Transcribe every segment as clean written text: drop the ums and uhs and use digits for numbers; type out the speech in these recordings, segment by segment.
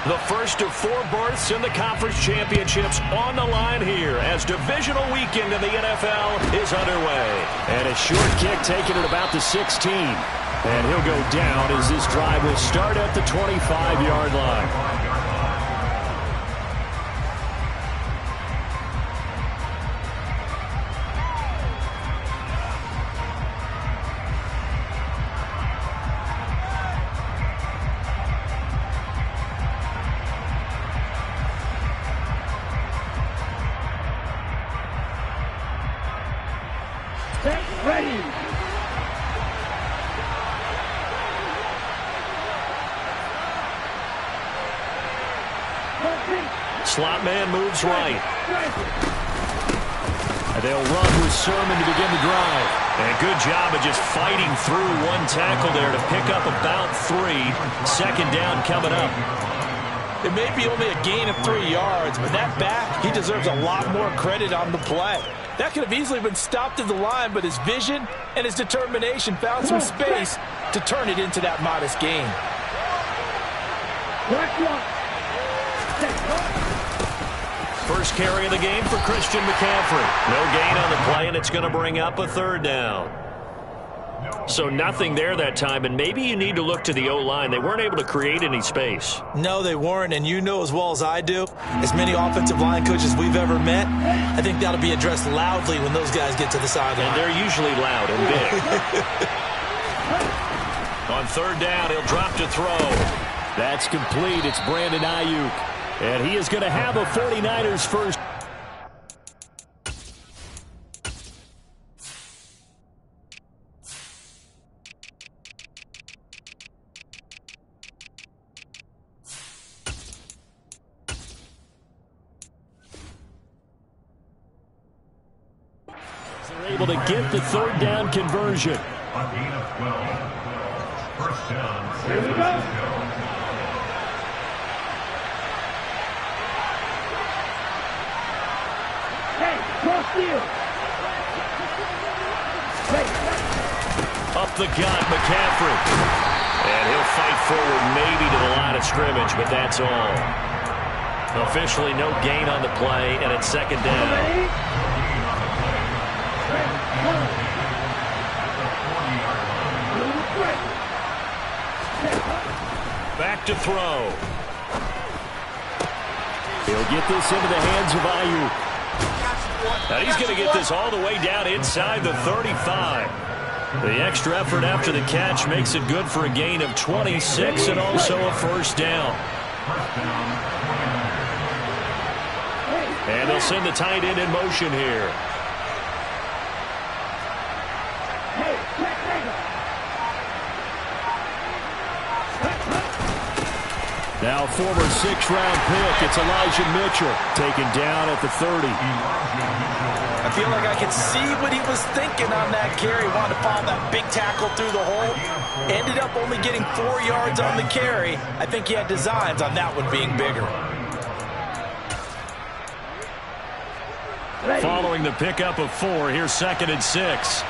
The first of 4 berths in the conference championships on the line here as divisional weekend in the NFL is underway. And a short kick taken at about the 16. And he'll go down as this drive will start at the 25-yard line. Slot man moves right. And they'll run with Sermon to begin the drive. And good job of just fighting through one tackle there to pick up about 3. Second down coming up. It may be only a gain of 3 yards, but that back, he deserves a lot more credit on the play. That could have easily been stopped at the line, but his vision and his determination found some space to turn it into that modest gain. First carry of the game for Christian McCaffrey. No gain on the play, and it's going to bring up a 3rd down. So nothing there that time, and maybe you need to look to the O-line. They weren't able to create any space. No, they weren't, and you know as well as I do, as many offensive line coaches we've ever met, I think that'll be addressed loudly when those guys get to the sideline. And they're usually loud and big. On 3rd down, he'll drop to throw. That's complete. It's Brandon Ayuk. And he is going to have a 49ers first. They're able to get the 3rd down conversion. On gain of 12. First down. Here we go. Up the gut, McCaffrey. And he'll fight forward maybe to the line of scrimmage, but that's all. Officially no gain on the play, and it's 2nd down. Back to throw. He'll get this into the hands of Ayuk. Now he's going to get this all the way down inside the 35. The extra effort after the catch makes it good for a gain of 26 and also a 1st down. And they'll send the tight end in motion here. Now former 6th-round pick, it's Elijah Mitchell, taken down at the 30. I feel like I can see what he was thinking on that carry. Wanted to follow that big tackle through the hole. Ended up only getting 4 yards on the carry. I think he had designs on that one being bigger. Following the pickup of 4, here's 2nd and 6.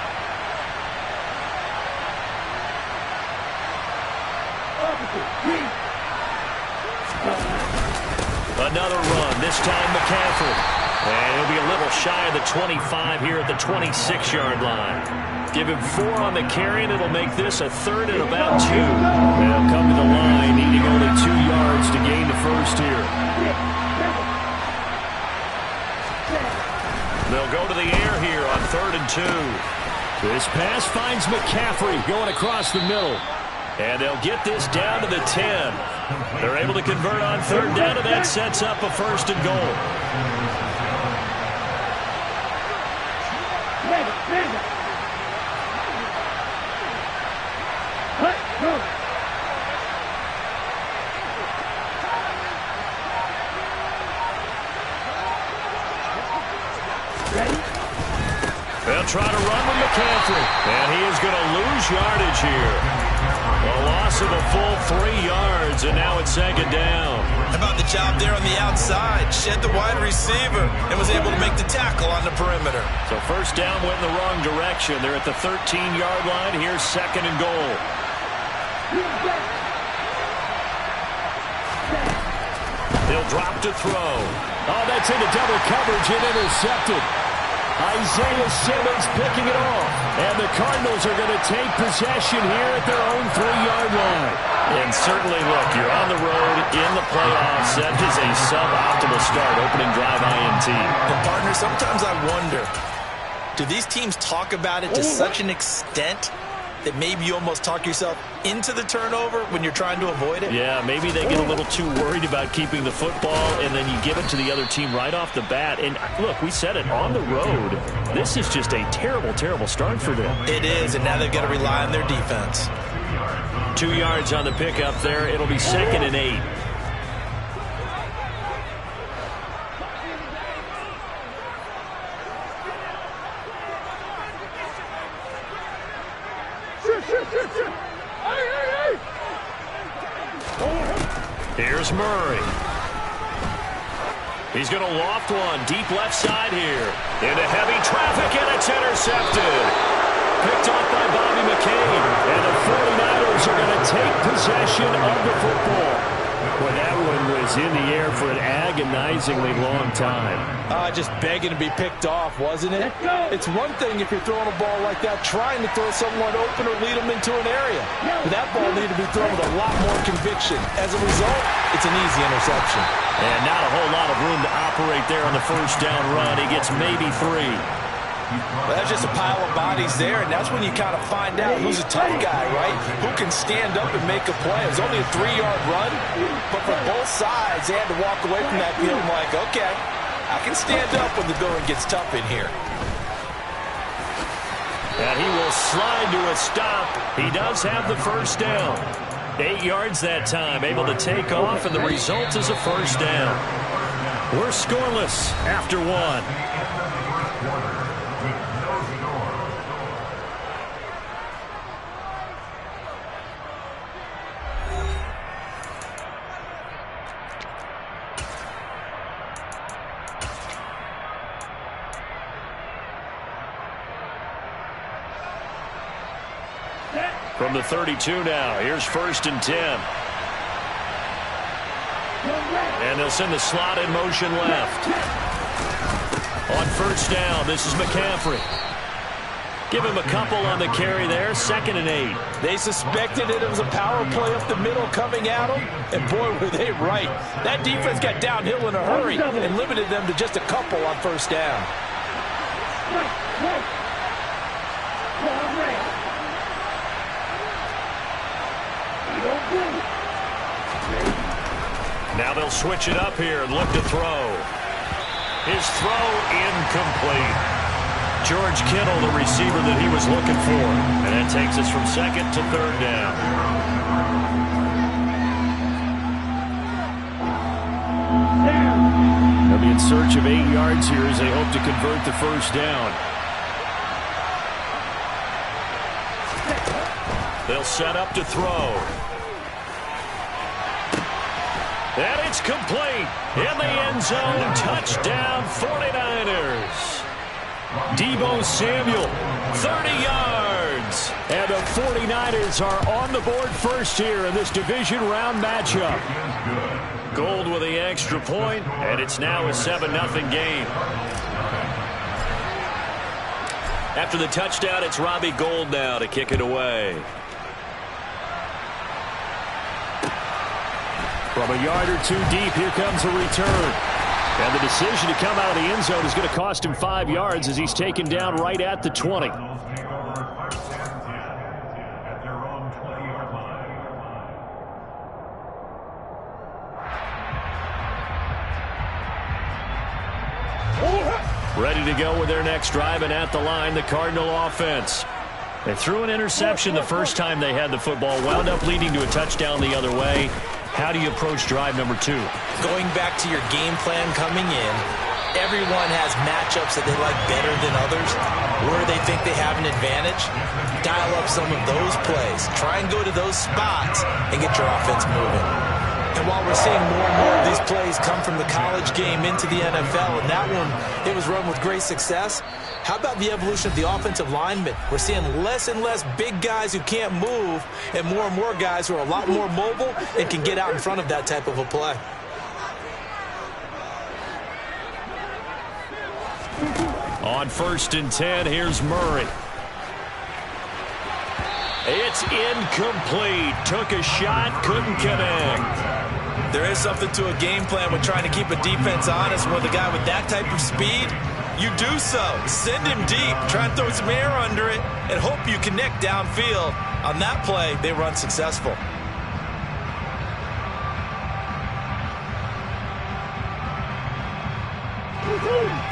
Another run, this time McCaffrey. And he'll be a little shy of the 25 here at the 26-yard line. Give him 4 on the carry, and it'll make this a 3rd and about 2. They'll come to the line, needing only 2 yards to gain the first here. They'll go to the air here on 3rd and 2. This pass finds McCaffrey going across the middle. And they'll get this down to the 10. They're able to convert on 3rd down, and that sets up a 1st and goal. They'll try to run with McCaffrey, and he is going to lose yardage here. A loss of a full 3 yards, and now it's 2nd down. How about the job there on the outside? Shed the wide receiver and was able to make the tackle on the perimeter. So 1st down went in the wrong direction. They're at the 13-yard line. Here's 2nd and goal. He'll drop to throw. Oh, that's into double coverage and intercepted. Isaiah Simmons picking it off. And the Cardinals are going to take possession here at their own 3-yard line. And certainly, look, you're on the road in the playoffs. That is a suboptimal start, opening drive INT. And partner, sometimes I wonder, do these teams talk about it to such an extent that maybe you almost talk yourself into the turnover when you're trying to avoid it? Yeah, maybe they get a little too worried about keeping the football, and then you give it to the other team right off the bat. And look, we said it, on the road, this is just a terrible, terrible start for them. It is, and now they've got to rely on their defense. 2 yards on the pickup there. It'll be 2nd and 8. Here's Murray. He's going to loft one deep left side here. Into heavy traffic, and it's intercepted. Picked off by Bobby McCain. And the 49ers are going to take possession of the football. Well, that one was in the air for an agonizingly long time. Just begging to be picked off, wasn't it? It's one thing if you're throwing a ball like that, trying to throw someone open or lead them into an area. But that ball needed to be thrown with a lot more conviction. As a result, it's an easy interception. And not a whole lot of room to operate there on the first down run. He gets maybe 3. Well, that's just a pile of bodies there, and that's when you kind of find out who's a tough guy, right? Who can stand up and make a play. It was only a 3-yard run, but for both sides, they had to walk away from that field like, okay, I can stand up when the going gets tough in here. And he will slide to a stop. He does have the first down. 8 yards that time, able to take off, and the result is a first down. We're scoreless after 1. From the 32 now, here's 1st and 10. And they'll send the slot in motion left. On first down, this is McCaffrey. Give him a couple on the carry there, 2nd and 8. They suspected it was a power play up the middle coming at them, and boy, were they right. That defense got downhill in a hurry and limited them to just a couple on first down. Now they'll switch it up here and look to throw. His throw incomplete. George Kittle, the receiver that he was looking for. And that takes us from 2nd to 3rd down. They'll be in search of 8 yards here as they hope to convert the first down. They'll set up to throw. And it's complete. In the end zone. Touchdown 49ers. Deebo Samuel, 30 yards. And the 49ers are on the board first here in this division round matchup. Gold with the extra point, and it's now a 7-0 game. After the touchdown, it's Robbie Gould now to kick it away. From a yard or 2 deep, here comes a return. And the decision to come out of the end zone is going to cost him 5 yards as he's taken down right at the 20. Ready to go with their next drive, and at the line, the Cardinal offense. They threw an interception the first time they had the football, wound up leading to a touchdown the other way. How do you approach drive number 2? Going back to your game plan coming in, everyone has matchups that they like better than others, where they think they have an advantage. Dial up some of those plays. Try and go to those spots and get your offense moving. And while we're seeing more and more of these plays come from the college game into the NFL, and that one, it was run with great success, how about the evolution of the offensive linemen? We're seeing less and less big guys who can't move and more guys who are a lot more mobile and can get out in front of that type of a play. On 1st and 10, here's Murray. It's incomplete. Took a shot, couldn't connect. There is something to a game plan with trying to keep a defense honest. With a guy with that type of speed, you do so. Send him deep. Try and throw some air under it and hope you connect downfield. On that play, they were unsuccessful.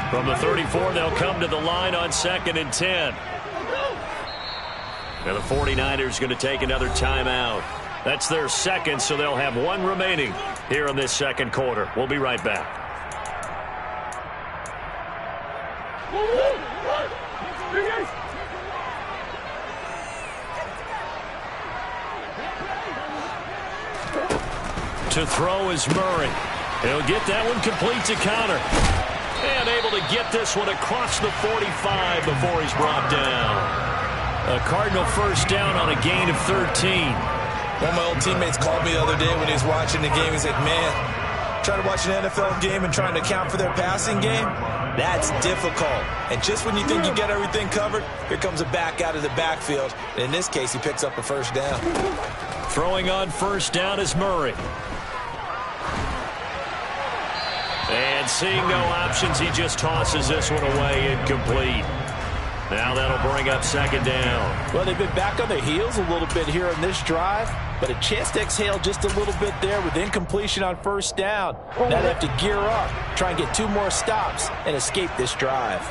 From the 34, they'll come to the line on 2nd and 10. Now the 49ers going to take another timeout. That's their second, so they'll have one remaining here in this second quarter. We'll be right back. To throw is Murray. He'll get that one complete to Connor. And able to get this one across the 45 before he's brought down. A Cardinal first down on a gain of 13. One of my old teammates called me the other day when he was watching the game. He's like, man, trying to watch an NFL game and trying to account for their passing game, that's difficult. And just when you think you get everything covered, here comes a back out of the backfield. And in this case, he picks up a first down. Throwing on 1st down is Murray. And seeing no options, he just tosses this one away, incomplete. Now that'll bring up 2nd down. Well, they've been back on their heels a little bit here on this drive, but a chance to exhale just a little bit there with incompletion on 1st down. Now they have to gear up, try and get 2 more stops, and escape this drive.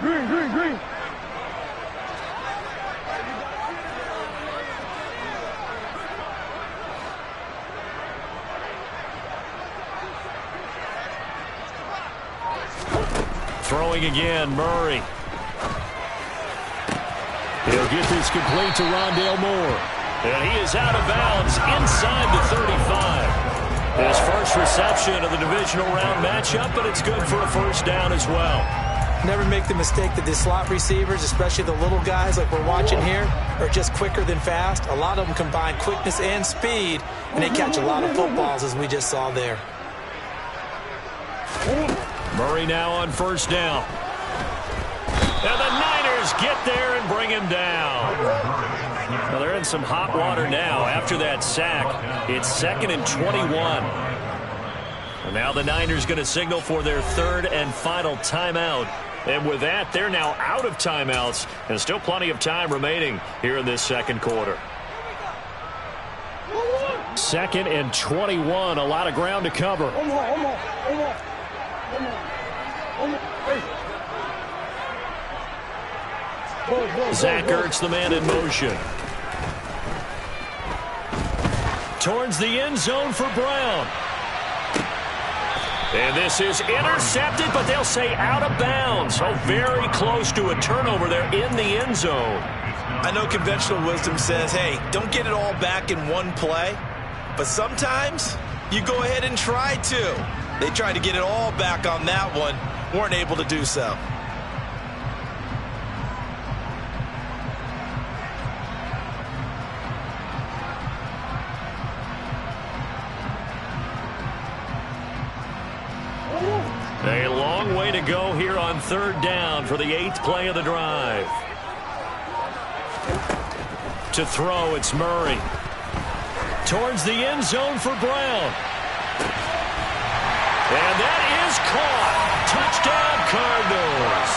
Green. Throwing again, Murray. He'll get this complete to Rondale Moore. And he is out of bounds inside the 35. His first reception of the divisional round matchup, but it's good for a first down as well. Never make the mistake that the slot receivers, especially the little guys like we're watching here, are just quicker than fast. A lot of them combine quickness and speed, and they catch a lot of footballs, as we just saw there. Murray now on 1st down. And the Niners get there and bring him down. Well, they're in some hot water now after that sack. It's 2nd and 21. And now the Niners going to signal for their 3rd and final timeout. And with that, they're now out of timeouts. And still plenty of time remaining here in this second quarter. 2nd and 21. A lot of ground to cover. Zach Ertz, the man in motion. Towards the end zone for Brown. And this is intercepted, but they'll say out of bounds. So very close to a turnover there in the end zone. I know conventional wisdom says, hey, don't get it all back in one play. But sometimes you go ahead and try to. They tried to get it all back on that one. Weren't able to do so. A long way to go here on 3rd down for the 8th play of the drive. To throw, it's Murray. Towards the end zone for Brown. And that is caught. Touchdown, Cardinals.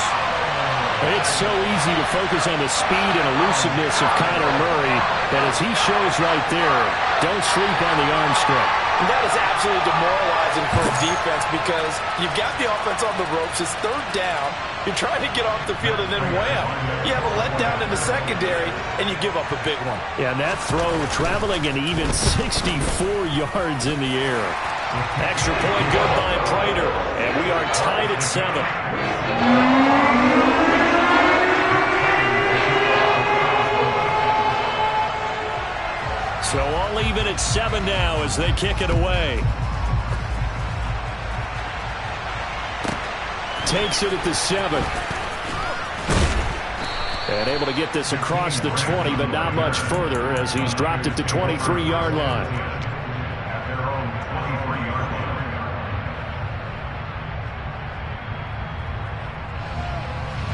It's so easy to focus on the speed and elusiveness of Kyler Murray. And as he shows right there, don't sleep on the arm strength. And that is absolutely demoralizing for a defense because you've got the offense on the ropes. It's 3rd down. You're trying to get off the field, and then wham, you have a letdown in the secondary, and you give up a big one. Yeah, and that throw traveling an even 64 yards in the air. Extra point good by Prater, and we are tied at 7. So all even at 7 now as they kick it away. Takes it at the 7. And able to get this across the 20, but not much further as he's dropped it to 23-yard line.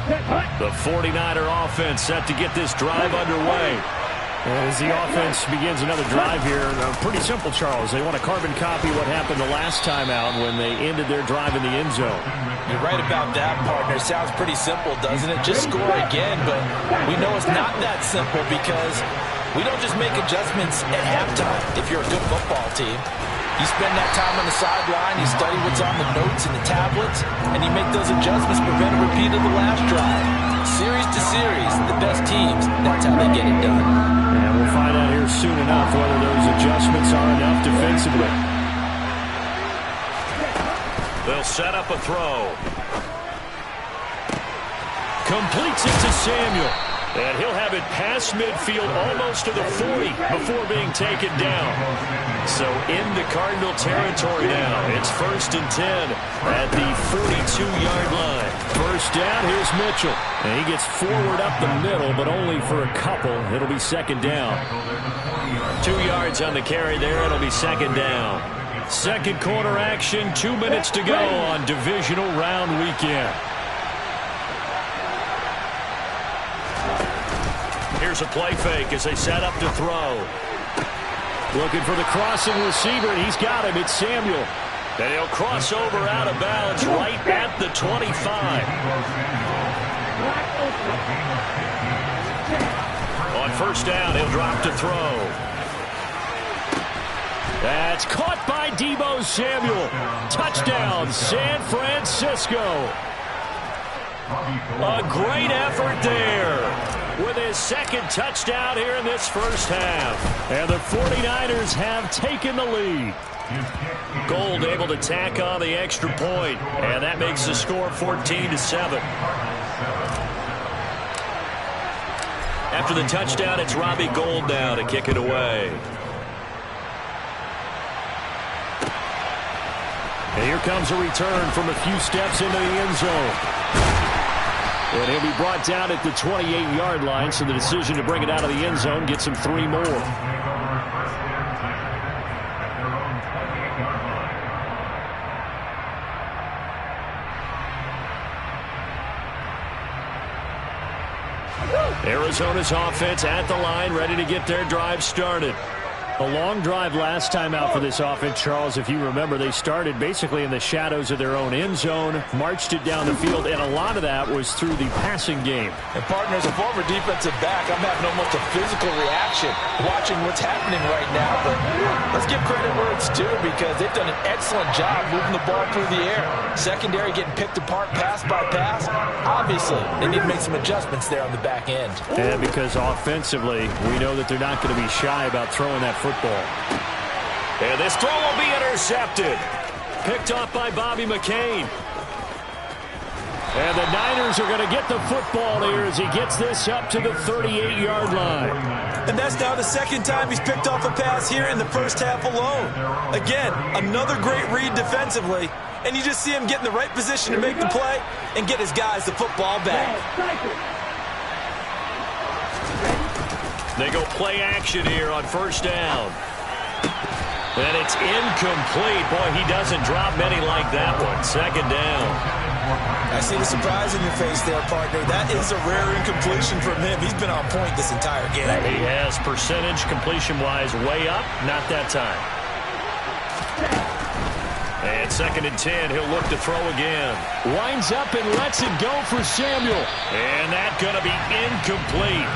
The 49er offense set to get this drive underway. As the offense begins another drive here, pretty simple, Charles. They want to carbon copy what happened the last time out when they ended their drive in the end zone. You're right about that, partner. Sounds pretty simple, doesn't it? Just score again, but we know it's not that simple because we don't just make adjustments at halftime if you're a good football team. You spend that time on the sideline, you study what's on the notes and the tablets, and you make those adjustments, prevent a repeat of the last drive. Series to series, the best teams, that's how they get it done. And we'll find out here soon enough whether those adjustments are enough defensively. They'll set up a throw. Completes it to Samuel. And he'll have it past midfield almost to the 40 before being taken down. So into Cardinal territory now. It's 1st and 10 at the 42-yard line. First down, here's Mitchell. And he gets forward up the middle, but only for a couple. It'll be 2nd down. 2 yards on the carry there. It'll be 2nd down. Second quarter action, 2 minutes to go on divisional round weekend. Here's a play fake as they set up to throw. Looking for the crossing receiver, and he's got him. It's Samuel. And he'll cross over out of bounds right at the 25. On first down, he'll drop to throw. That's caught by Deebo Samuel. Touchdown, San Francisco. A great effort there with his second touchdown here in this first half. And the 49ers have taken the lead. Gold able to tack on the extra point, and that makes the score 14-7. After the touchdown, it's Robbie Gould now to kick it away. And here comes a return from a few steps into the end zone. And he'll be brought down at the 28-yard line, so the decision to bring it out of the end zone gets him 3 more. Arizona's offense at the line, ready to get their drive started. A long drive last time out for this offense, Charles. If you remember, they started basically in the shadows of their own end zone, marched it down the field, and a lot of that was through the passing game. And partner, as a former defensive back, I'm having almost a physical reaction watching what's happening right now. But let's give credit where it's due because they've done an excellent job moving the ball through the air. Secondary getting picked apart pass by pass. Obviously, they need to make some adjustments there on the back end. And because offensively, we know that they're not going to be shy about throwing that football. And this throw will be intercepted. Picked off by Bobby McCain. And the Niners are going to get the football here as he gets this up to the 38-yard line. And that's now the second time he's picked off a pass here in the first half alone. Again, another great read defensively. And you just see him get in the right position to make the play and get his guys the football back. They go play action here on first down. And it's incomplete. Boy, he doesn't drop many like that one. Second down. I see the surprise in your face there, partner. That is a rare incompletion from him. He's been on point this entire game. He has percentage completion-wise way up. Not that time. And 2nd and 10, he'll look to throw again. Winds up and lets it go for Samuel. And that's going to be incomplete.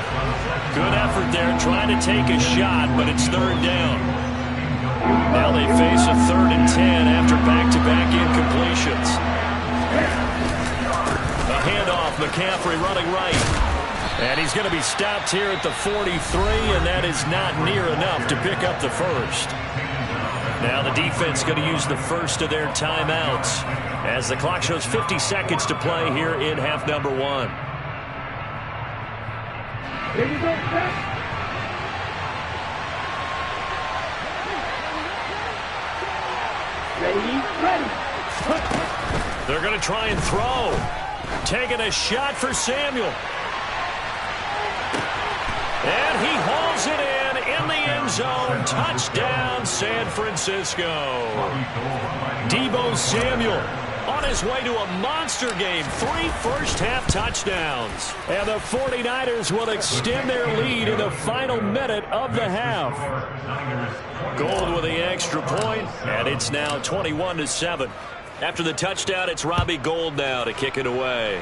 Good effort there trying to take a shot, but it's 3rd down. Now they face a 3rd and 10 after back-to-back incompletions. A handoff, McCaffrey running right. And he's going to be stopped here at the 43, and that is not near enough to pick up the first. Now the defense going to use the first of their timeouts as the clock shows 50 seconds to play here in half number 1. Here we go, back. Ready. They're going to try and throw. Taking a shot for Samuel. And he hauls it in the end zone. Touchdown, San Francisco. Deebo Samuel on his way to a monster game. 3 first-half touchdowns. And the 49ers will extend their lead in the final minute of the half. Gold with the extra point, and it's now 21-7. After the touchdown, it's Robbie Gould now to kick it away.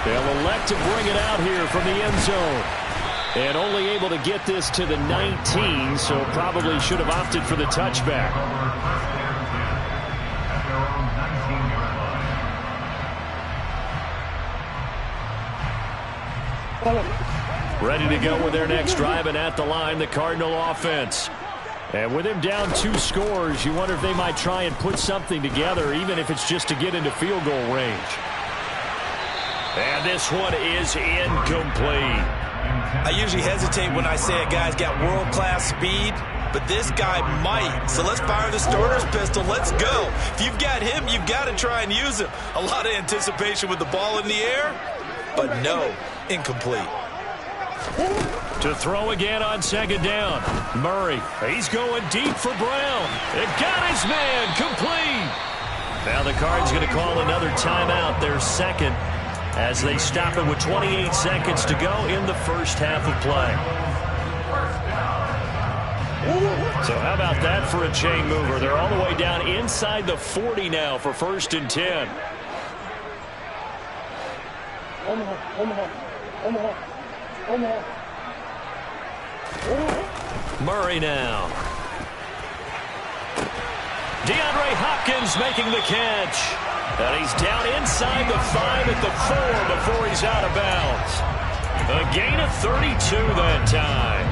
They'll elect to bring it out here from the end zone. And only able to get this to the 19, so probably should have opted for the touchback. Ready to go with their next drive, and at the line, the Cardinal offense. And with him down 2 scores, you wonder if they might try and put something together, even if it's just to get into field goal range. And this one is incomplete. I usually hesitate when I say a guy's got world-class speed, but this guy might. So let's fire the starter's pistol. Let's go. If you've got him, you've got to try and use him. A lot of anticipation with the ball in the air, but no, incomplete. To throw again on second down. Murray, he's going deep for Brown. It got his man complete. Now the Cards going to call another timeout, their second, as they stop it with 28 seconds to go in the first half of play. So how about that for a chain mover? They're all the way down inside the 40 now for 1st and 10. Murray now. DeAndre Hopkins making the catch. And he's down inside the 5 at the 4 before he's out of bounds. A gain of 32 that time.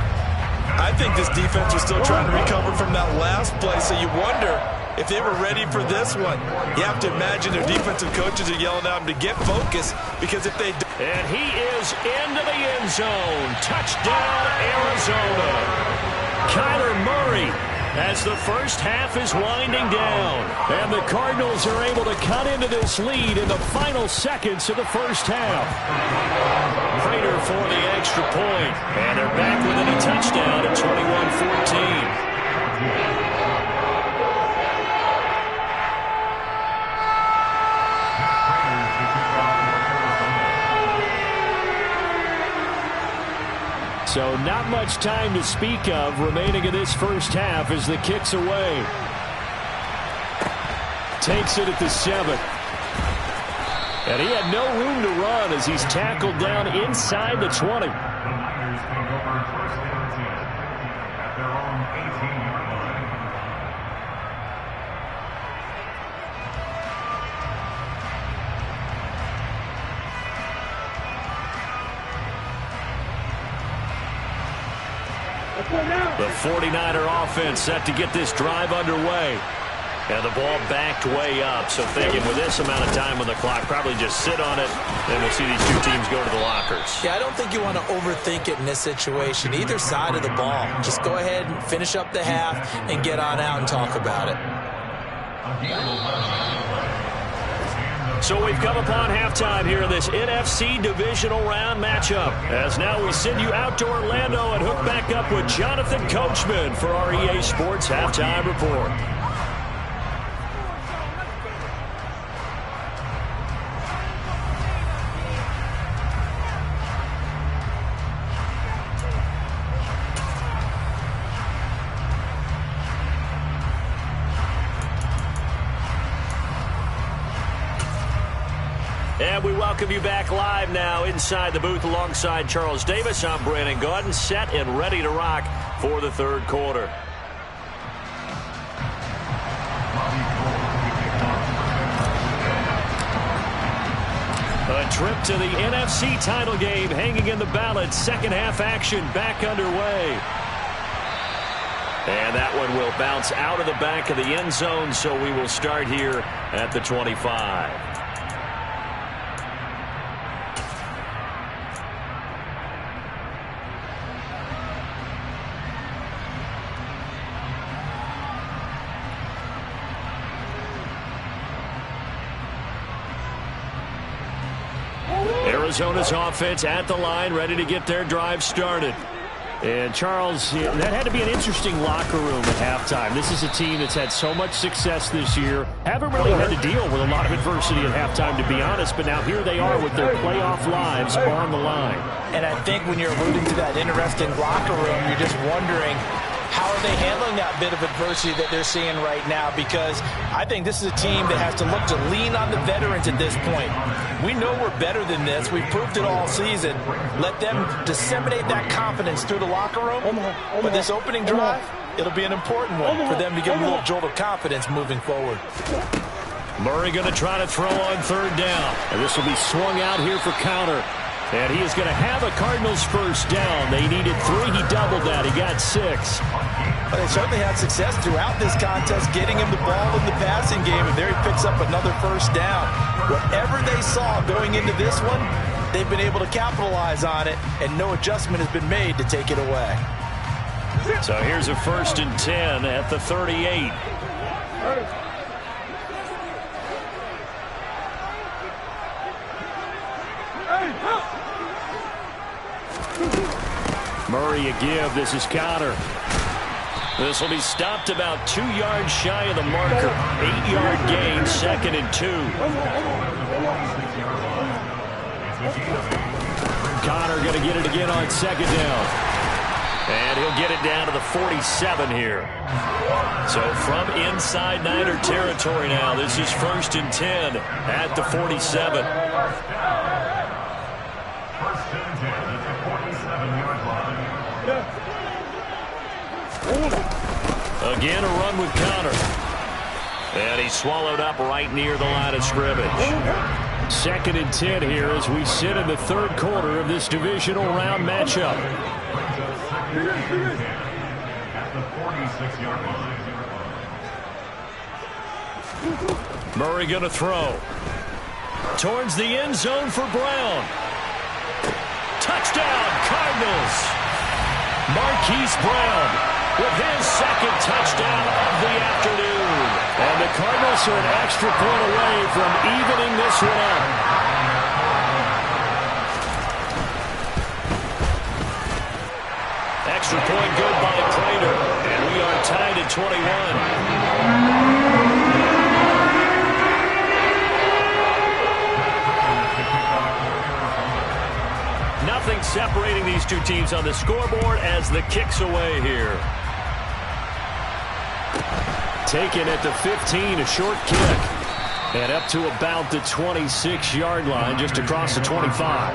I think this defense was still trying to recover from that last play, so you wonder if they were ready for this one. You have to imagine their defensive coaches are yelling at them to get focused, because if they... And he is into the end zone. Touchdown, Arizona. Kyler Murray, as the first half is winding down. And the Cardinals are able to cut into this lead in the final seconds of the first half. Prater for the extra point. And they're back within a touchdown at 21-14. So not much time to speak of remaining in this first half as the kick's away. Takes it at the 7. And he had no room to run as he's tackled down inside the 20. The 49er offense set to get this drive underway. And the ball backed way up. So thinking with this amount of time on the clock, probably just sit on it, and we'll see these two teams go to the lockers. Yeah, I don't think you want to overthink it in this situation. Either side of the ball. Just go ahead and finish up the half and get on out and talk about it. So we've come upon halftime here in this NFC divisional round matchup. As now we send you out to Orlando and hook back up with Jonathan Coachman for our EA Sports Halftime Report. And we welcome you back live now inside the booth alongside Charles Davis. I'm Brandon Gaudin, set and ready to rock for the third quarter. A trip to the NFC title game hanging in the balance. Second half action back underway. And that one will bounce out of the back of the end zone, so we will start here at the 25. Arizona's offense at the line, ready to get their drive started. And, Charles, that had to be an interesting locker room at halftime. This is a team that's had so much success this year. Haven't really had to deal with a lot of adversity at halftime, to be honest. But now here they are with their playoff lives on the line. And I think when you're alluding to that interesting locker room, you're just wondering, how are they handling that bit of adversity that they're seeing right now? Because I think this is a team that has to look to lean on the veterans at this point. We know we're better than this. We've proved it all season. Let them disseminate that confidence through the locker room. But this opening drive, it'll be an important one for them to give them a little jolt of confidence moving forward. Murray going to try to throw on third down. And this will be swung out here for counter. And he is going to have a Cardinals first down. They needed 3. He doubled that. He got 6. But they certainly had success throughout this contest, getting him the ball in the passing game, and there he picks up another first down. Whatever they saw going into this one, they've been able to capitalize on it, and no adjustment has been made to take it away. So here's a 1st and 10 at the 38. Murray a give. This is counter. This will be stopped about 2 yards shy of the marker. 8-yard gain, 2nd and 2. Connor going to get it again on 2nd down. And he'll get it down to the 47 here. So from inside Niner territory now, this is 1st and 10 at the 47. Again, a run with Connor. And he's swallowed up right near the line of scrimmage. 2nd and 10 here as we sit in the 3rd quarter of this divisional round matchup. At the 46-yard line. Murray going to throw. Towards the end zone for Brown. Touchdown, Cardinals. Marquise Brown with his 2nd touchdown of the afternoon. And the Cardinals are an extra point away from evening this one up. Extra point good by Prater. And we are tied at 21. Nothing separating these two teams on the scoreboard as the kick's away here. Taken at the 15, a short kick. And up to about the 26-yard line, just across the 25.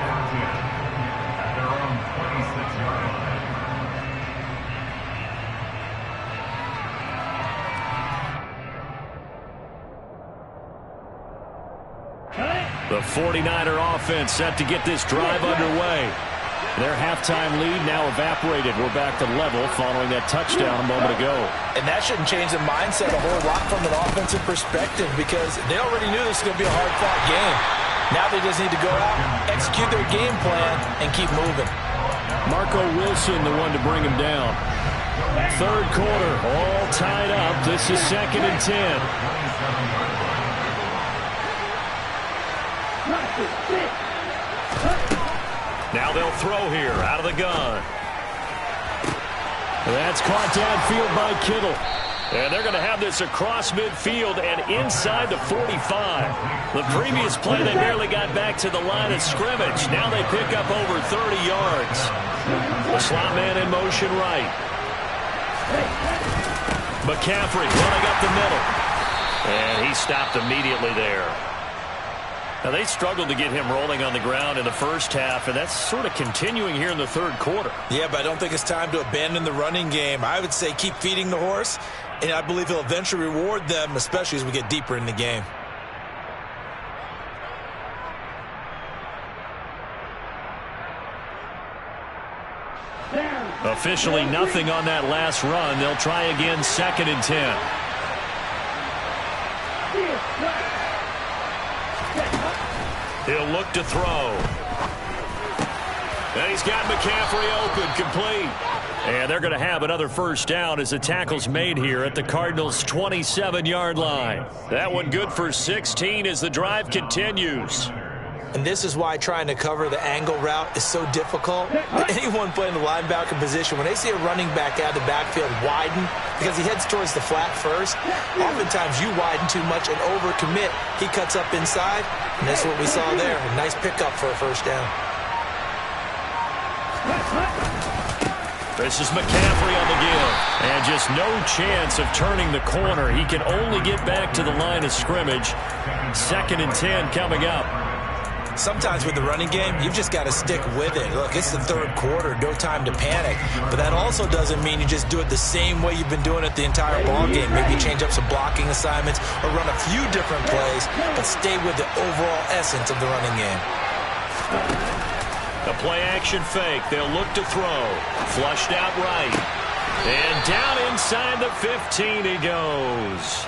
The 49er offense set to get this drive underway. Their halftime lead now evaporated. We're back to level following that touchdown a moment ago. And that shouldn't change the mindset a whole lot from an offensive perspective because they already knew this was going to be a hard-fought game. Now they just need to go out, execute their game plan, and keep moving. Marco Wilson, the one to bring him down. 3rd quarter, all tied up. This is 2nd and 10. Now they'll throw here out of the gun. That's caught downfield by Kittle. And they're going to have this across midfield and inside the 45. The previous play, they barely got back to the line of scrimmage. Now they pick up over 30 yards. The slot man in motion right. McCaffrey running up the middle. And he stopped immediately there. Now, they struggled to get him rolling on the ground in the first half, and that's sort of continuing here in the 3rd quarter. Yeah, but I don't think it's time to abandon the running game. I would say keep feeding the horse, and I believe he'll eventually reward them, especially as we get deeper in the game. Officially nothing on that last run. They'll try again, 2nd and 10. He'll look to throw. And he's got McCaffrey open, complete. And they're going to have another first down as the tackle's made here at the Cardinals' 27-yard line. That one good for 16 as the drive continues. And this is why trying to cover the angle route is so difficult. Anyone playing the linebacker position, when they see a running back out of the backfield widen because he heads towards the flat first, oftentimes you widen too much and overcommit. He cuts up inside, and that's what we saw there. A nice pickup for a first down. This is McCaffrey on the give. And just no chance of turning the corner. He can only get back to the line of scrimmage. 2nd and 10 coming up. Sometimes with the running game, you've just got to stick with it. Look, it's the 3rd quarter, no time to panic. But that also doesn't mean you just do it the same way you've been doing it the entire ball game. Maybe change up some blocking assignments or run a few different plays, but stay with the overall essence of the running game. The play-action fake. They'll look to throw. Flushed out right. And down inside the 15 he goes.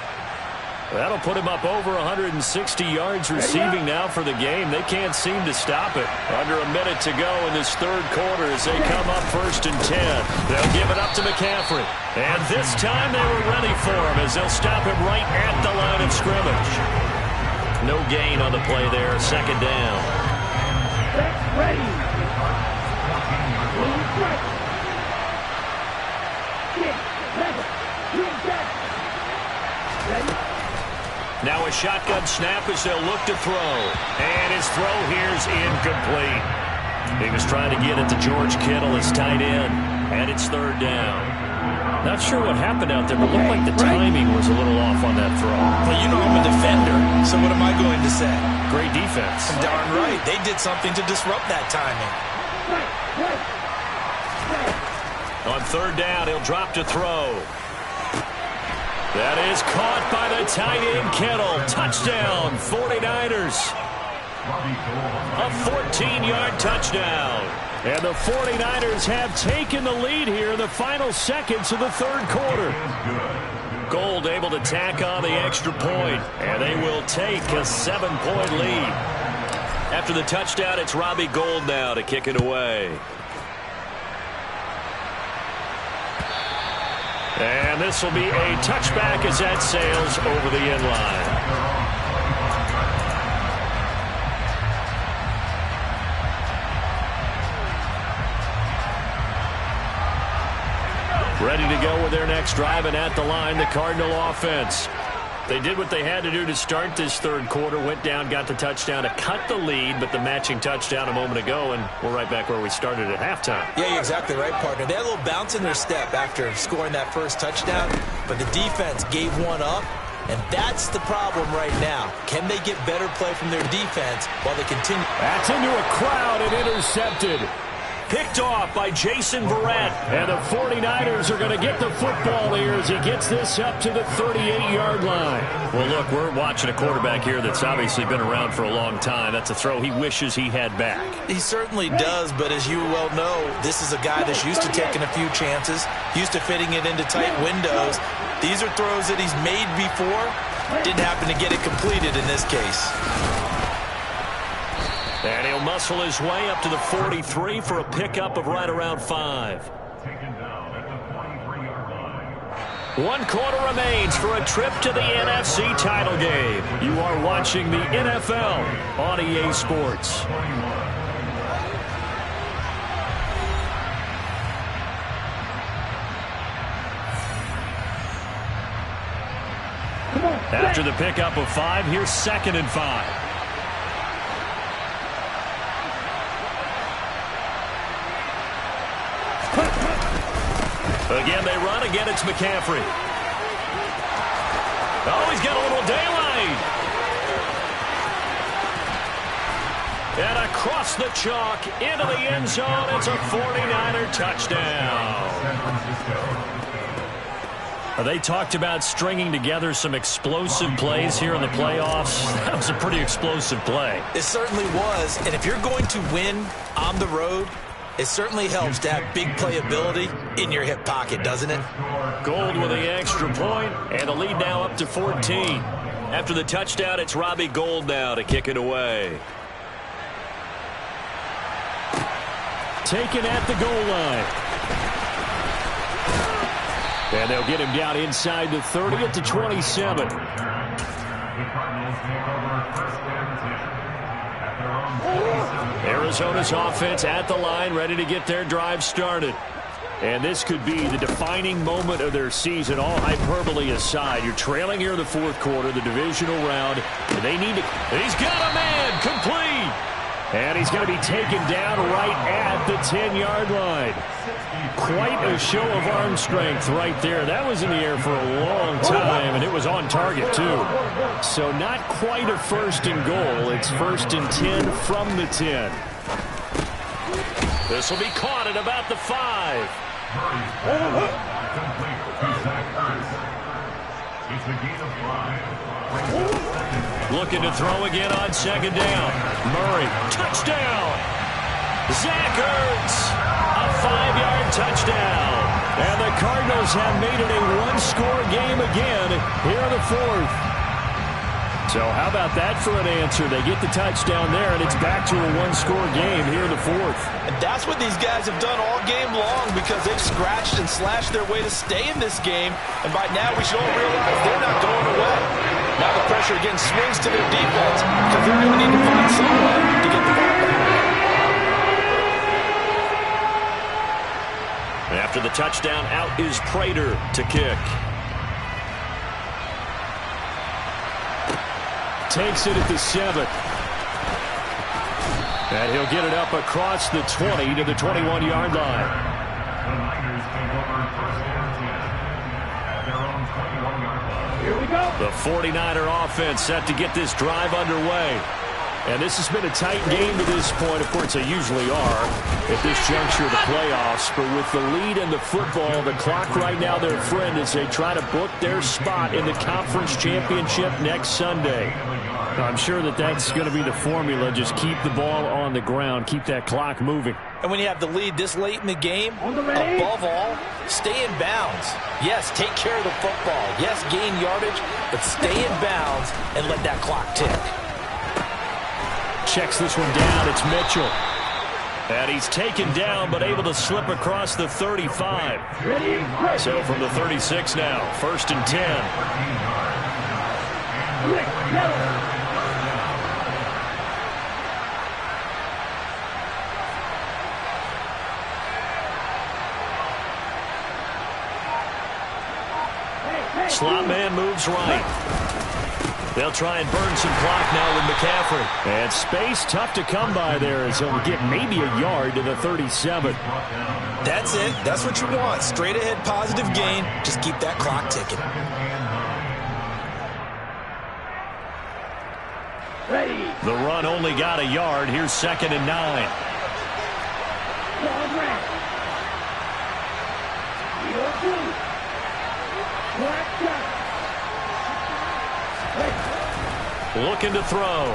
That'll put him up over 160 yards receiving now for the game. They can't seem to stop it. Under a minute to go in this 3rd quarter as they come up 1st and 10. They'll give it up to McCaffrey. And this time they were ready for him as they'll stop him right at the line of scrimmage. No gain on the play there. 2nd down. Ready. Now a shotgun snap as they'll look to throw. And his throw here's incomplete. He was trying to get it to George Kittle as tight end. And it's 3rd down. Not sure what happened out there, but looked like the timing was a little off on that throw. Well, you know I'm a defender, so what am I going to say? Great defense. Darn right. They did something to disrupt that timing. On 3rd down, he'll drop to throw. That is caught by the tight end Kittle. Touchdown, 49ers. A 14-yard touchdown. And the 49ers have taken the lead here in the final seconds of the 3rd quarter. Gold able to tack on the extra point, and they will take a 7-point lead. After the touchdown, it's Robbie Gould now to kick it away. And this will be a touchback as that sails over the end line. Ready to go with their next drive, and at the line, the Cardinal offense. They did what they had to do to start this 3rd quarter, went down, got the touchdown to cut the lead, but the matching touchdown a moment ago, and we're right back where we started at halftime. Yeah, you're exactly right, partner. They had a little bounce in their step after scoring that first touchdown, but the defense gave one up, and that's the problem right now. Can they get better play from their defense while they continue? That's into a crowd and intercepted. Picked off by Jason Verrett. And the 49ers are going to get the football here as he gets this up to the 38-yard line. Well, look, we're watching a quarterback here that's obviously been around for a long time. That's a throw he wishes he had back. He certainly does, but as you well know, this is a guy that's used to taking a few chances, used to fitting it into tight windows. These are throws that he's made before. Didn't happen to get it completed in this case. And he'll muscle his way up to the 43 for a pickup of right around 5. Taken down at the 43-yard line. 1 quarter remains for a trip to the NFC title game. You are watching the NFL on EA Sports. After the pickup of 5, here's 2nd and 5. Again, they run. Again, it's McCaffrey. Oh, he's got a little daylight. And across the chalk, into the end zone. It's a 49er touchdown. They talked about stringing together some explosive plays here in the playoffs. That was a pretty explosive play. It certainly was. And if you're going to win on the road, it certainly helps to have big playability in your hip pocket, doesn't it? Gould with the extra point, and the lead now up to 14. After the touchdown, it's Robbie Gould now to kick it away. Taken at the goal line. And they'll get him down inside the 30 at the 27. The Cardinals take over 1st and 10 at their own Arizona's offense at the line, ready to get their drive started. And this could be the defining moment of their season, all hyperbole aside. You're trailing here in the fourth quarter, the divisional round, and they need to... He's got a man, complete! And he's going to be taken down right at the 10-yard line. Quite a show of arm strength right there. That was in the air for a long time, and it was on target, too. So not quite a first and goal. It's first and 10 from the 10. This will be caught at about the 5. Looking to throw again on second down. Murray, touchdown! Zach Ertz, a 5-yard touchdown. And the Cardinals have made it a one-score game again here in the fourth. So how about that for an answer? They get the touchdown there, and it's back to a one-score game here in the fourth. And that's what these guys have done all game long because they've scratched and slashed their way to stay in this game. And by now we should all realize they're not going away. Now the pressure again swings to their defense because they're going to need to find someone to get the ball back. After the touchdown, out is Prater to kick. Takes it at the 7. And he'll get it up across the 20 to the 21-yard line. The Niners take over first and 10 at their own 21-yard line. Here we go. The 49er offense set to get this drive underway. And this has been a tight game to this point. Of course, they usually are at this juncture of the playoffs. But with the lead in the football, the clock right now their friend as they try to book their spot in the conference championship next Sunday. I'm sure that that's going to be the formula. Just keep the ball on the ground. Keep that clock moving. And when you have the lead this late in the game, above all, stay in bounds. Yes, take care of the football. Yes, gain yardage, but stay in bounds and let that clock tick. Checks this one down. It's Mitchell. And he's taken down, but able to slip across the 35. So from the 36 now, first and 10. Slot man moves right. They'll try and burn some clock now with McCaffrey. And space tough to come by there as he'll get maybe a yard to the 37. That's it. That's what you want. Straight ahead positive gain. Just keep that clock ticking. Ready. The run only got a yard. Here's second and 9. Long red. You're two. Black shot. Looking to throw.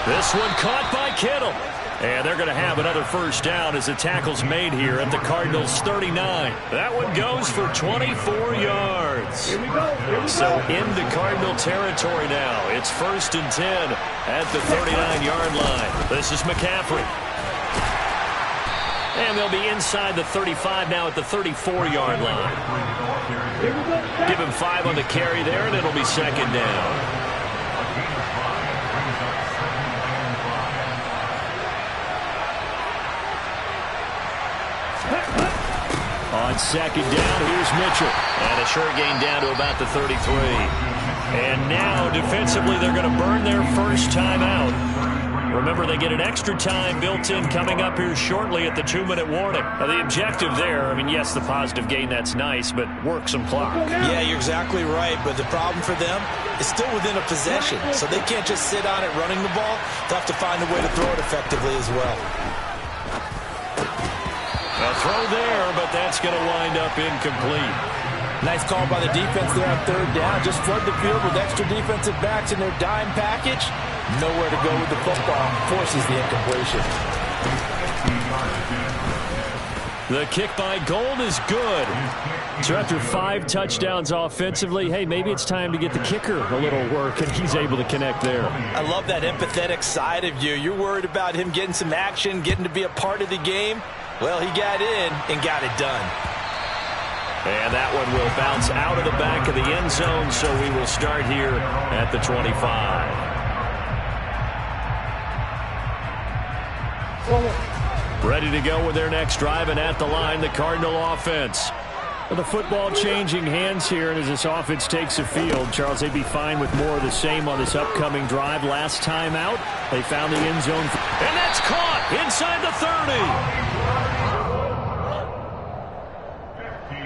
This one caught by Kittle. And they're going to have another first down as the tackle's made here at the Cardinals' 39. That one goes for 24 yards. Here we go. Here we So go. into Cardinal territory now. It's first and 10 at the 39-yard line. This is McCaffrey. And they'll be inside the 35 now at the 34-yard line. Here we go. Give him 5 on the carry there, and it'll be second down. On second down, here's Mitchell. And a short gain down to about the 33. And now, defensively, they're going to burn their first time out. Remember, they get an extra time built in coming up here shortly at the 2-minute warning. Now, the objective there, I mean, yes, the positive gain, that's nice, but work some clock. Yeah, you're exactly right, but the problem for them is still within a possession, so they can't just sit on it running the ball. They'll have to find a way to throw it effectively as well. A throw there, but that's going to wind up incomplete. Nice call by the defense there on third down. Just flood the field with extra defensive backs in their dime package. Nowhere to go with the football. Forces the incompletion. The kick by Gold is good. So after 5 touchdowns offensively, hey, maybe it's time to get the kicker a little work, and he's able to connect there. I love that empathetic side of you. You're worried about him getting some action, getting to be a part of the game. Well, he got in and got it done. And that one will bounce out of the back of the end zone, so we will start here at the 25. Ready to go with their next drive, and at the line, the Cardinal offense. The football changing hands here, and as this offense takes the field, Charles, they'd be fine with more of the same on this upcoming drive. Last time out, they found the end zone. And that's caught inside the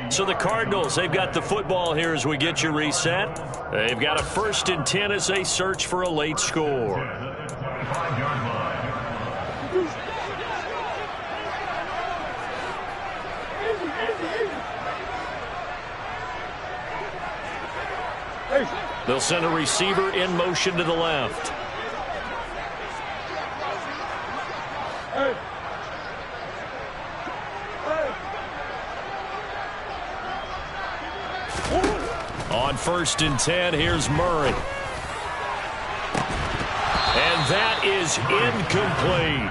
30. So the Cardinals, they've got the football here as we get you reset. They've got a 1st and 10 as they search for a late score. They'll send a receiver in motion to the left. On 1st and 10, here's Murray. And that is incomplete.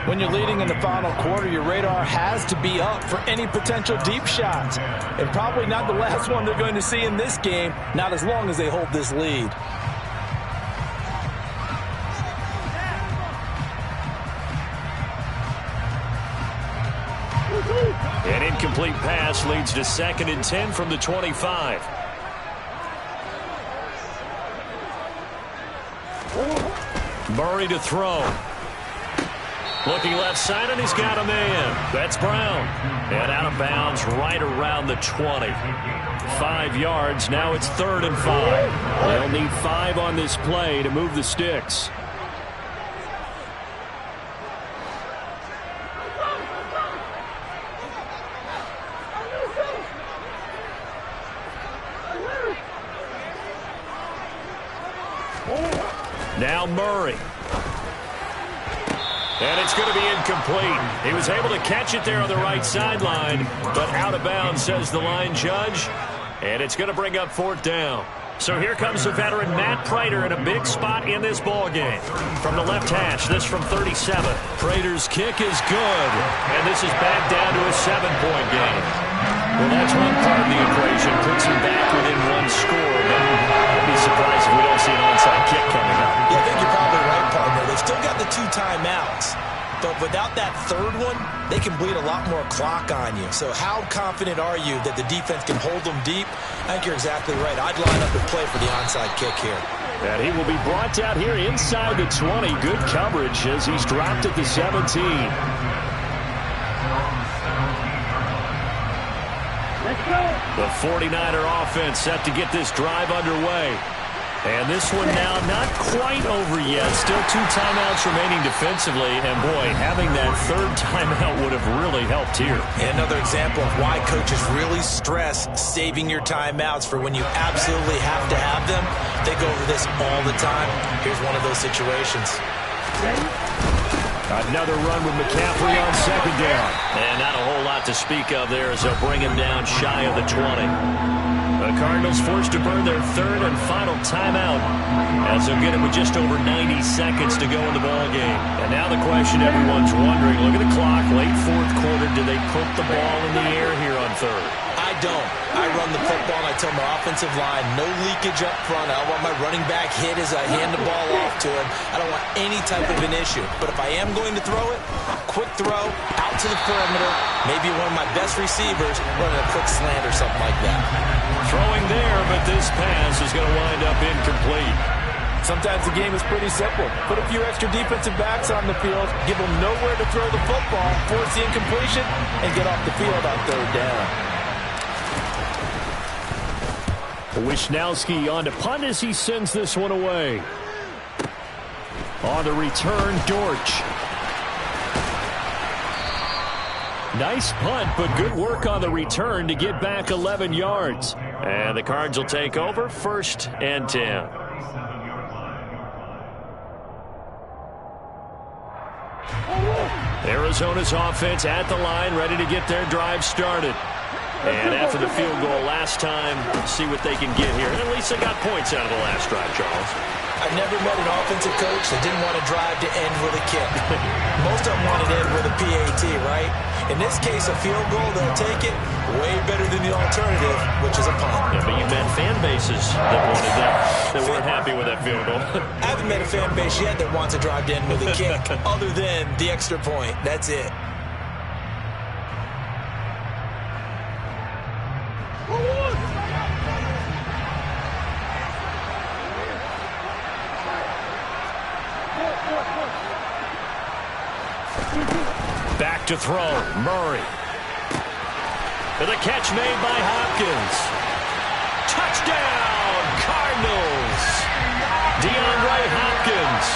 When you're leading in the final quarter, your radar has to be up for any potential deep shots. And probably not the last one they're going to see in this game, not as long as they hold this lead. An incomplete pass leads to 2nd and 10 from the 25. Murray to throw. Looking left side, and he's got a man. That's Brown. And out of bounds right around the 20. 5 yards. Now it's 3rd and 5. They'll need 5 on this play to move the sticks. Now Murray. And it's going to be incomplete. He was able to catch it there on the right sideline, but out of bounds, says the line judge. And it's going to bring up 4th down. So here comes the veteran Matt Prater in a big spot in this ball game. From the left hash, this from 37. Prater's kick is good, and this is back down to a 7-point game. Well, that's one part of the equation. Puts him back within 1 score, but I'd be surprised if we don't see an onside kick coming up. Yeah, I think you're probably right, partner. They've still got the 2 timeouts. But without that 3rd one, they can bleed a lot more clock on you. So how confident are you that the defense can hold them deep? I think you're exactly right. I'd line up and play for the onside kick here. And he will be brought down here inside the 20. Good coverage as he's dropped at the 17. The 49er offense set to get this drive underway. And this one now not quite over yet. Still 2 timeouts remaining defensively. And, boy, having that 3rd timeout would have really helped here. And another example of why coaches really stress saving your timeouts for when you absolutely have to have them. They go over this all the time. Here's one of those situations. Another run with McCaffrey on 2nd down. And not a whole lot to speak of there as they'll bring him down shy of the 20. The Cardinals forced to burn their 3rd and final timeout as they'll get it with just over 90 seconds to go in the ball game. And now the question everyone's wondering, look at the clock, late 4th quarter, do they put the ball in the air here on 3rd? I don't. I run the football and I tell my offensive line, no leakage up front. I don't want my running back hit as I hand the ball off to him. I don't want any type of an issue. But if I am going to throw it, quick throw, out to the perimeter, maybe one of my best receivers running a quick slant or something like that. Throwing there, but this pass is going to wind up incomplete. Sometimes the game is pretty simple. Put a few extra defensive backs on the field, give them nowhere to throw the football, force the incompletion, and get off the field on 3rd down. Wisnowski on to punt as he sends this one away. On to return, Dortch. Nice punt, but good work on the return to get back 11 yards. And the Cards will take over 1st and 10. Arizona's offense at the line, ready to get their drive started. And after the field goal last time, see what they can get here. And at least they got points out of the last drive, Charles. I've never met an offensive coach that didn't want to drive to end with a kick. Most of them wanted to end with a PAT, right? In this case, a field goal, they'll take it way better than the alternative, which is a punt. Yeah, but you met fan bases that wanted that, that weren't happy with that field goal. I haven't met a fan base yet that wants to drive to end with a kick, other than the extra point. That's it. Back to throw, Murray. And the catch made by Hopkins. Touchdown, Cardinals. DeAndre Hopkins,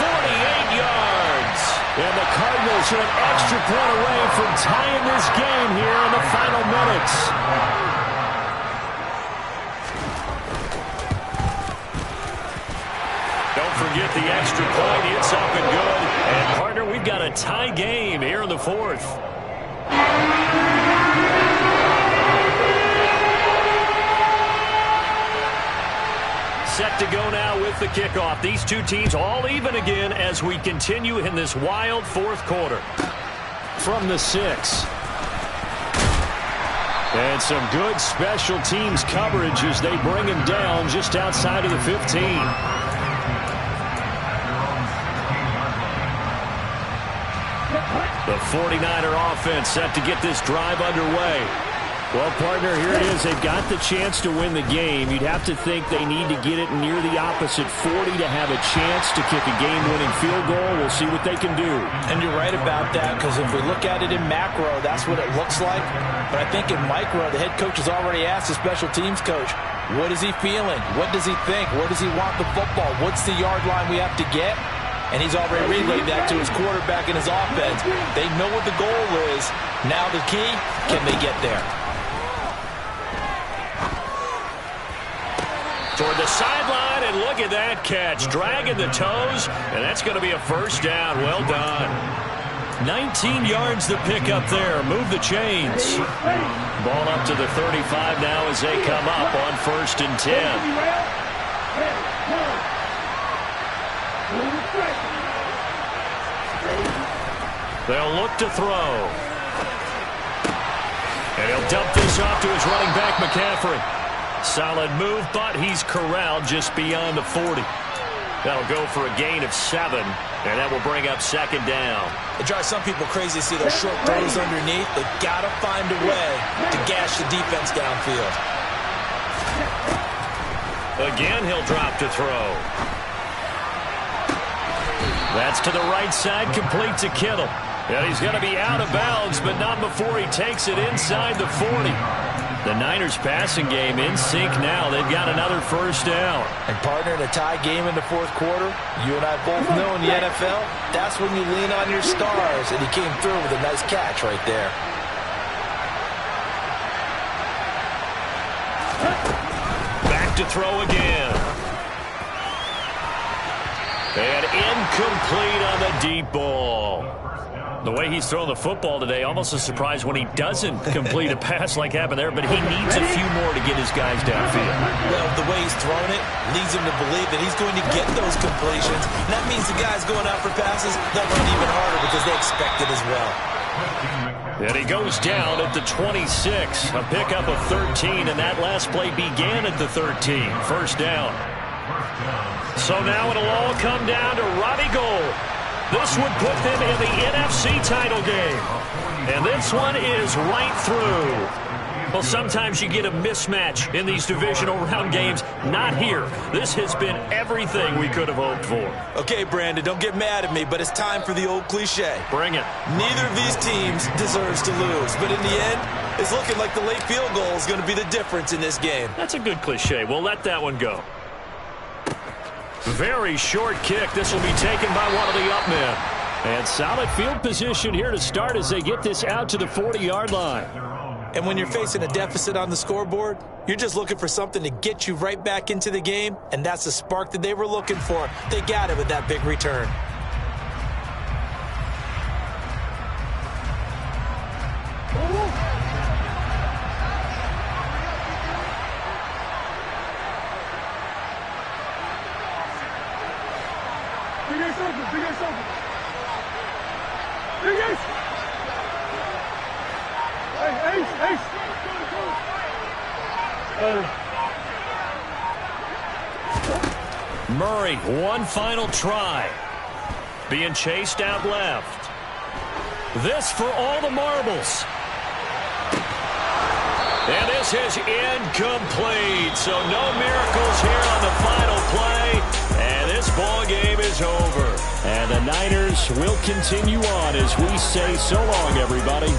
48 yards. And the Cardinals are an extra point away from tying this game here in the final minutes. Don't forget the extra point. It's up and good. And, partner, we've got a tie game here in the fourth. Set to go now with the kickoff. These two teams all even again as we continue in this wild fourth quarter. From the 6. And some good special teams coverage as they bring him down just outside of the 15. The 49er offense set to get this drive underway. Well, partner, here it is. They've got the chance to win the game. You'd have to think they need to get it near the opposite 40 to have a chance to kick a game-winning field goal. We'll see what they can do. And you're right about that, because if we look at it in macro, that's what it looks like. But I think in micro, the head coach has already asked the special teams coach, what is he feeling? What does he think? Where does he want the football? What's the yard line we have to get? And he's already relayed that to his quarterback and his offense. They know what the goal is. Now the key, can they get there? Toward the sideline, and look at that catch. Dragging the toes, and that's going to be a first down. Well done. 19 yards to pick up there. Move the chains. Ball up to the 35 now as they come up on 1st and 10. They'll look to throw. And he'll dump this off to his running back, McCaffrey. Solid move, but he's corralled just beyond the 40. That'll go for a gain of 7, and that will bring up 2nd down. It drives some people crazy to see those short throws underneath. They've got to find a way to gash the defense downfield. Again, he'll drop to throw. That's to the right side, complete to Kittle. And he's going to be out of bounds, but not before he takes it inside the 40. The Niners passing game in sync now. They've got another first down. And, partner, in a tie game in the fourth quarter, you and I both know in the NFL, that's when you lean on your stars. And he came through with a nice catch right there. Back to throw again. And incomplete on the deep ball. The way he's throwing the football today, almost a surprise when he doesn't complete a pass like happened there, but he needs a few more to get his guys downfield. Well, the way he's throwing it leads him to believe that he's going to get those completions. And that means the guys going out for passes, they'll run even harder because they expect it as well. And he goes down at the 26, a pickup of 13, and that last play began at the 13. First down. So now it'll all come down to Robbie Gould. This would put them in the NFC title game. And this one is right through. Well, sometimes you get a mismatch in these divisional round games. Not here. This has been everything we could have hoped for. Okay, Brandon, don't get mad at me, but it's time for the old cliche. Bring it. Neither of these teams deserves to lose, but in the end, it's looking like the late field goal is going to be the difference in this game. That's a good cliche. We'll let that one go. Very short kick. This will be taken by one of the up men. And solid field position here to start as they get this out to the 40-yard line. And when you're facing a deficit on the scoreboard, you're just looking for something to get you right back into the game, and that's the spark that they were looking for. They got it with that big return. Murray, one final try. Being chased out left. This for all the marbles. And this is incomplete. So no miracles here on the final play. And this ball game is over. And the Niners will continue on as we say so long, everybody.